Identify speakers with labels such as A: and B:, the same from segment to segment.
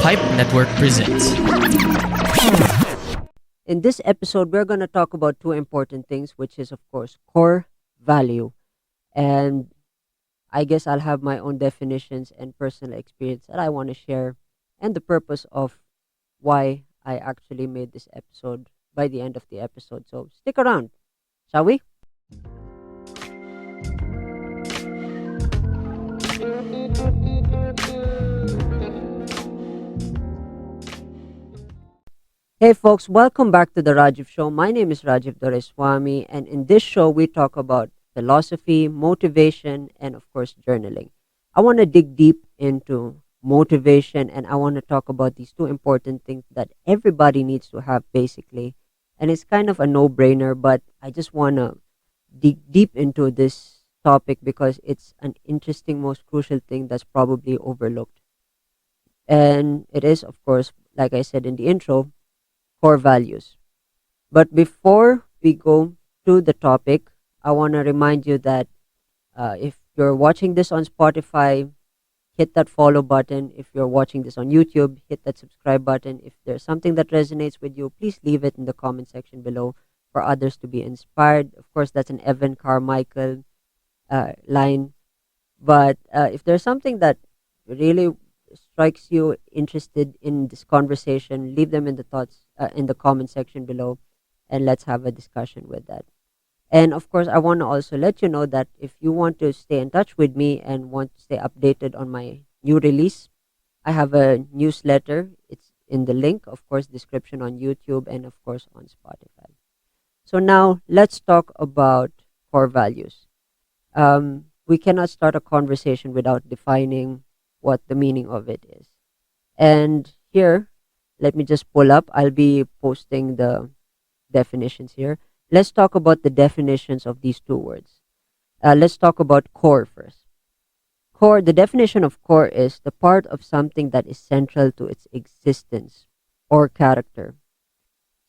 A: Hype Network presents.
B: In this episode, we're going to talk about two important things, which is, of course, core value. And I guess I'll have my own definitions and personal experience that I want to share, and the purpose of why I actually made this episode by the end of the episode. So stick around, shall we? Hey folks, welcome back to the Rajiv Show. My name is Rajiv Doreswamy, and in this show, we talk about philosophy, motivation, and of course, journaling. I want to dig deep into motivation, and I want to talk about these two important things that everybody needs to have basically. And it's kind of a no brainer, but I just want to dig deep into this topic because it's an interesting, most crucial thing that's probably overlooked. And it is, of course, like I said in the intro, core values. But before we go to the topic, I want to remind you that if you're watching this on Spotify, hit that follow button. If you're watching this on YouTube, hit that subscribe button. If there's something that resonates with you, please leave it in the comment section below for others to be inspired. Of course, that's an Evan Carmichael line. But if there's something that really strikes you interested in this conversation, leave them in the thoughts in the comment section below, and let's have a discussion with that. And of course, I want to also let you know that if you want to stay in touch with me and want to stay updated on my new release, I have a newsletter. It's in the link, of course, description on YouTube and of course on Spotify. So now let's talk about core values. We cannot start a conversation without defining what the meaning of it is. And here, let me just pull up. I'll be posting the definitions here. Let's talk about the definitions of these two words. Let's talk about core first. Core, the definition of core is the part of something that is central to its existence or character.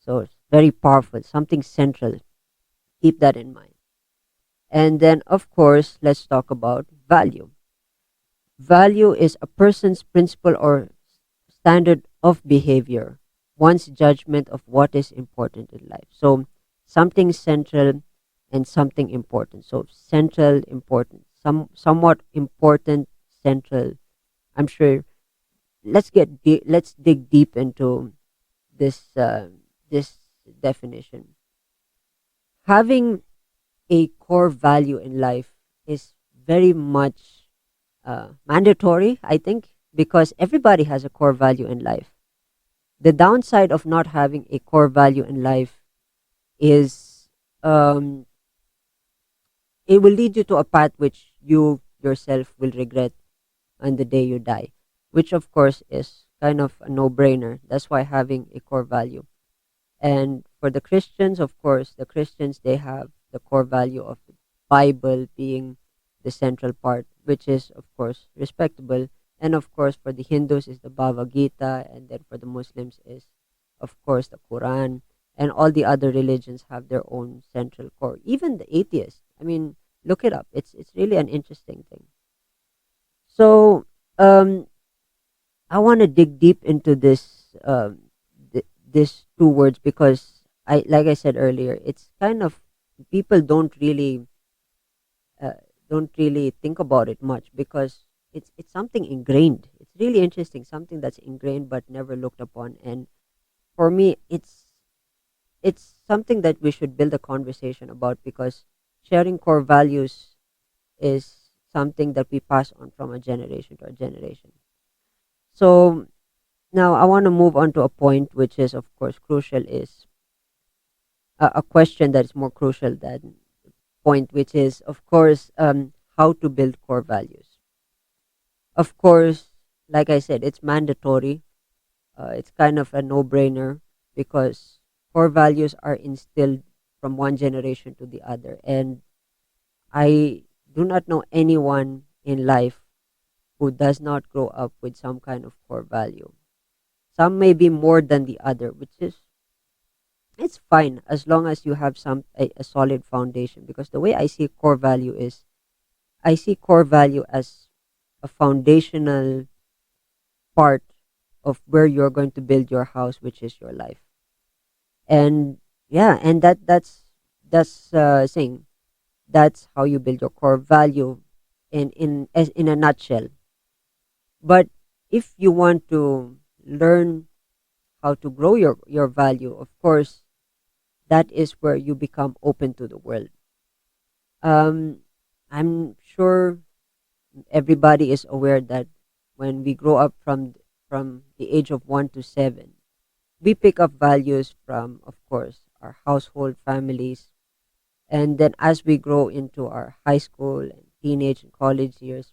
B: So it's very powerful, something central. Keep that in mind. And then, of course, let's talk about value. Value is a person's principle or standard of behavior, one's judgment of what is important in life. So something central and something important. So central, important, somewhat important, central. I'm sure. Let's dig deep into this definition. Having a core value in life is very much mandatory, I think, because everybody has a core value in life. The downside of not having a core value in life is it will lead you to a path which you yourself will regret on the day you die, which of course is kind of a no-brainer. That's why having a core value. And for the Christians, of course, the Christians, they have the core value of the Bible being the central part, which is of course respectable. And of course for the Hindus is the Bhagavad Gita, and then for the Muslims is of course the Quran, and all the other religions have their own central core. Even the atheists, I mean, look it up. It's really an interesting thing. So I want to dig deep into this two words because I like I said earlier, it's kind of people don't really think about it much because it's something ingrained. It's really interesting, something that's ingrained but never looked upon. And for me, it's something that we should build a conversation about because sharing core values is something that we pass on from a generation to a generation. So now I want to move on to a point which is of course crucial, is a question that is more crucial than point, which is of course how to build core values. Of course, like I said, it's mandatory. It's kind of a no-brainer because core values are instilled from one generation to the other, and I do not know anyone in life who does not grow up with some kind of core value. Some may be more than the other, which is it's fine as long as you have a solid foundation. Because the way I see core value is, I see core value as a foundational part of where you're going to build your house, which is your life. And yeah, and that's saying that's how you build your core value in a nutshell. But if you want to learn how to grow your value, of course, that is where you become open to the world. Um, I'm sure everybody is aware that when we grow up from the age of 1 to 7, we pick up values from, of course, our household, families, and then as we grow into our high school and teenage and college years,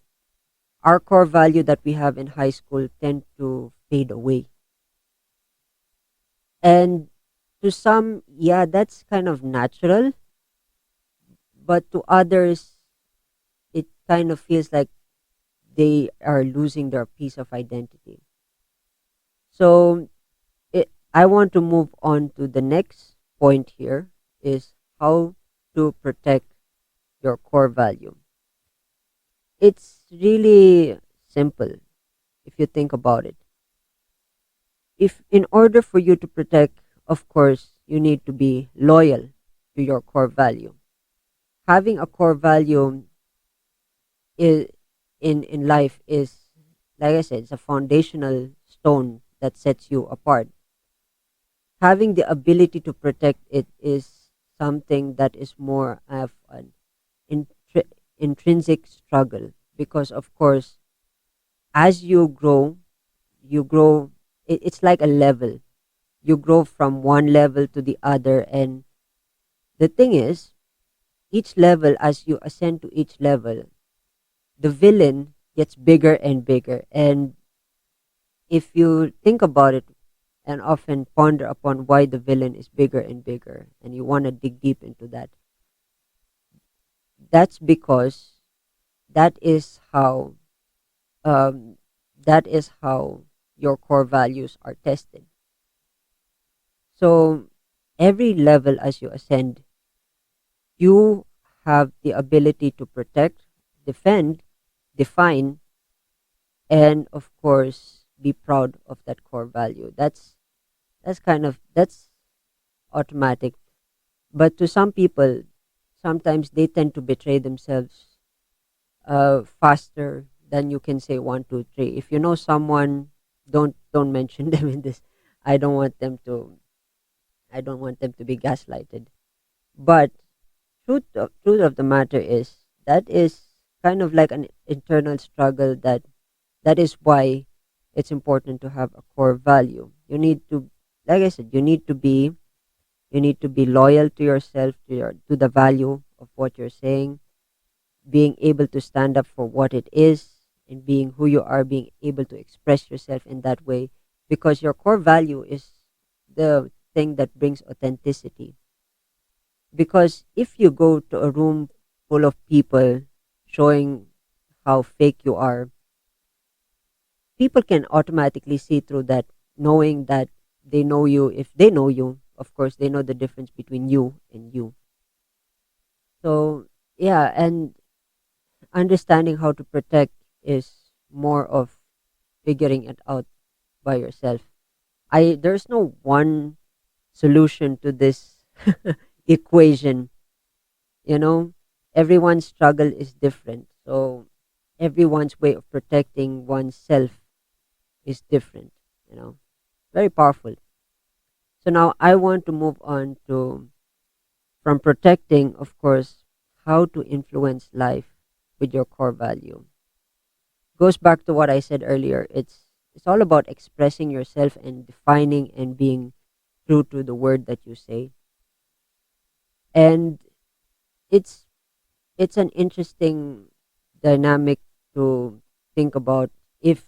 B: our core value that we have in high school tend to fade away. And to some, yeah, that's kind of natural, but to others, it kind of feels like they are losing their piece of identity. So I want to move on to the next point here is how to protect your core value. It's really simple if you think about it. If in order for you to protect, of course, you need to be loyal to your core value. Having a core value is, in life is, like I said, it's a foundational stone that sets you apart. Having the ability to protect it is something that is more of an intrinsic struggle, because of course as you grow, it's like a level. You grow from one level to the other, and the thing is, each level, as you ascend to each level, the villain gets bigger and bigger. And if you think about it and often ponder upon why the villain is bigger and bigger, and you want to dig deep into that, that's because that is how um, that is how your core values are tested. So every level as you ascend, you have the ability to protect, defend, define, and of course be proud of that core value. That's automatic. But to some people, sometimes they tend to betray themselves faster than you can say 1, 2, 3. If you know someone, don't mention them in this. I don't want them to I don't want them to be gaslighted. But truth of the matter is that is kind of like an internal struggle, that is why it's important to have a core value. You need to, like I said, you need to be loyal to yourself, to the value of what you're saying, being able to stand up for what it is, and being who you are, being able to express yourself in that way, because your core value is the thing that brings authenticity. Because if you go to a room full of people showing how fake you are, people can automatically see through that, knowing that they know you. If they know you, of course, they know the difference between you and you. So, yeah, and understanding how to protect is more of figuring it out by yourself. There's no one solution to this equation, you know. Everyone's struggle is different. So everyone's way of protecting oneself is different, you know. Very powerful. So now I want to move on to, from protecting, of course, how to influence life with your core value. Goes back to what I said earlier. It's all about expressing yourself and defining and being true to the word that you say. And it's it's an interesting dynamic to think about. If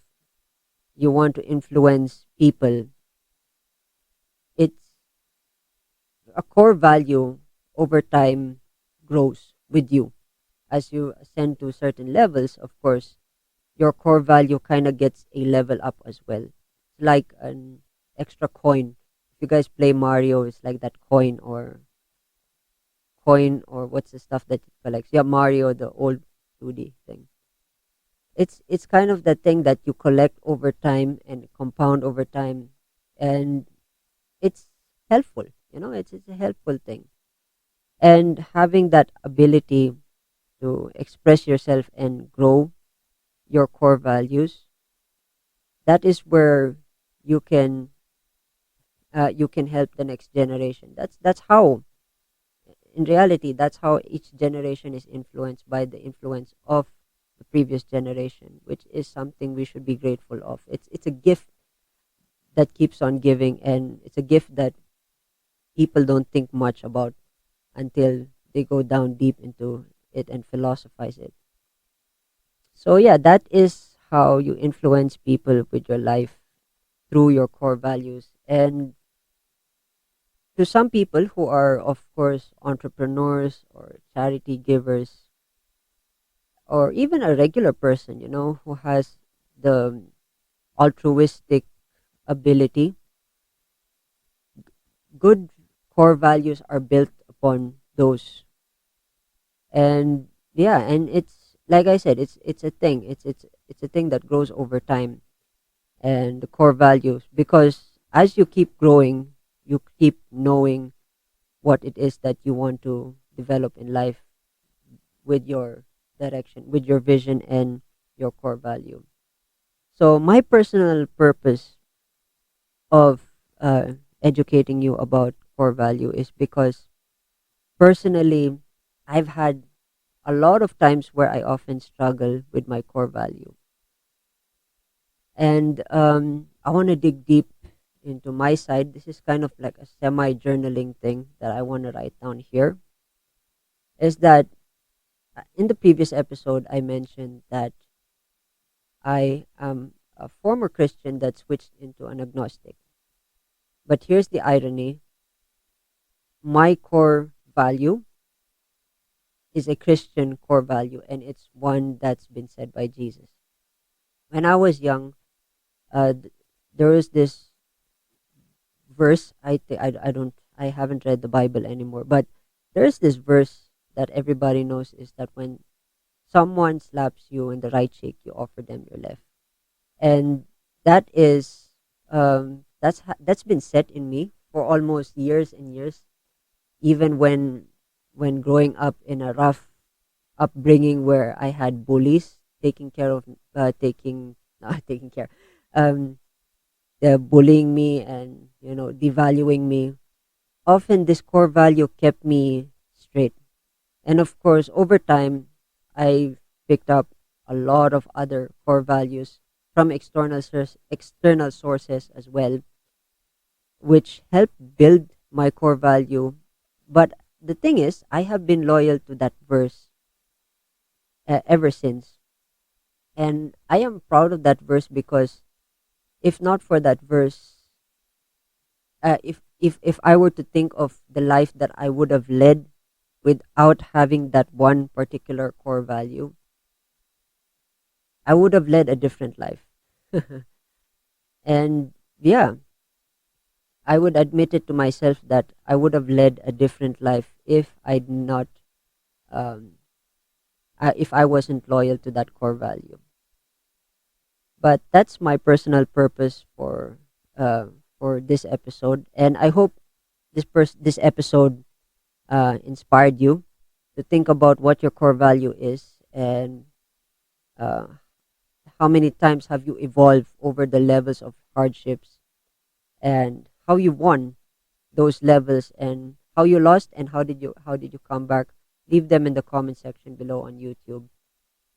B: you want to influence people, it's a core value over time grows with you. As you ascend to certain levels, of course, your core value kind of gets a level up as well. It's like an extra coin. If you guys play Mario, it's like that coin or what's the stuff that it collects. Yeah, Mario, the old 2D thing. It's kind of the thing that you collect over time and compound over time, and it's helpful. It's a helpful thing, and having that ability to express yourself and grow your core values, that is where you can you can help the next generation. That's how, in reality, that's how each generation is influenced by the influence of the previous generation, which is something we should be grateful of. It's a gift that keeps on giving, and it's a gift that people don't think much about until they go down deep into it and philosophize it. So yeah, that is how you influence people with your life, through your core values. And to some people who are, of course, entrepreneurs or charity givers, or even a regular person, who has the altruistic ability, good core values are built upon those. And yeah, and it's like I said, it's a thing. It's a thing that grows over time, and the core values, because as you keep growing, you keep knowing what it is that you want to develop in life, with your direction, with your vision, and your core value. So my personal purpose of educating you about core value is because, personally, I've had a lot of times where I often struggle with my core value. And I want to dig deep into my side. This is kind of like a semi journaling thing that I want to write down here. Is that in the previous episode, I mentioned that I am a former Christian that switched into an agnostic. But here's the irony: my core value is a Christian core value, and it's one that's been said by Jesus. When I was young, there was this verse. I haven't read the Bible anymore, but there's this verse that everybody knows, is that when someone slaps you in the right cheek, you offer them your left. And that is that's been set in me for almost years and years, even when growing up in a rough upbringing where I had bullies taking care of taking not taking care um bullying me and devaluing me. Often this core value kept me straight. And of course, over time, I picked up a lot of other core values from external sources as well, which help build my core value. But the thing is, I have been loyal to that verse ever since. And I am proud of that verse because if not for that verse, if I were to think of the life that I would have led without having that one particular core value, I would have led a different life. And yeah, I would admit it to myself that I would have led a different life if I'd not, um, if I wasn't loyal to that core value. But that's my personal purpose for this episode, and I hope this episode inspired you to think about what your core value is, and uh, how many times have you evolved over the levels of hardships, and how you won those levels, and how you lost, and how did you come back. Leave them in the comment section below on YouTube.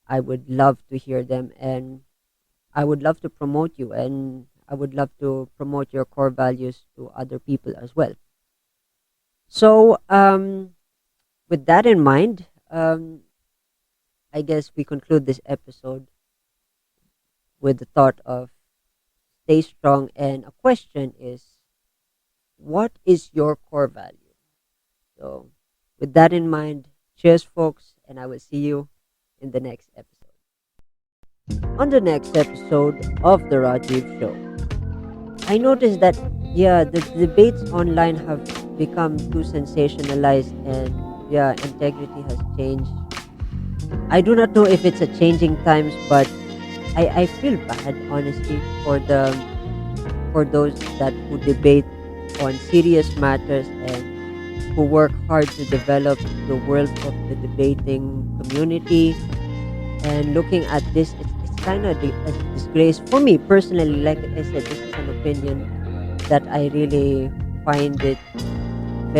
B: I would love to hear them, and I would love to promote you, and I would love to promote your core values to other people as well. So with that in mind, I guess we conclude this episode with the thought of stay strong, and a question is, what is your core value? So with that in mind, cheers folks, and I will see you in the next episode. On the next episode of the Rajiv Show, I noticed that, yeah, the debates online have become too sensationalized, and yeah, integrity has changed. I do not know if it's a changing times, but I feel bad honestly for those that who debate on serious matters and who work hard to develop the world of the debating community. And looking at this, it's kind of a disgrace for me personally. Like I said, this is an opinion that I really find it.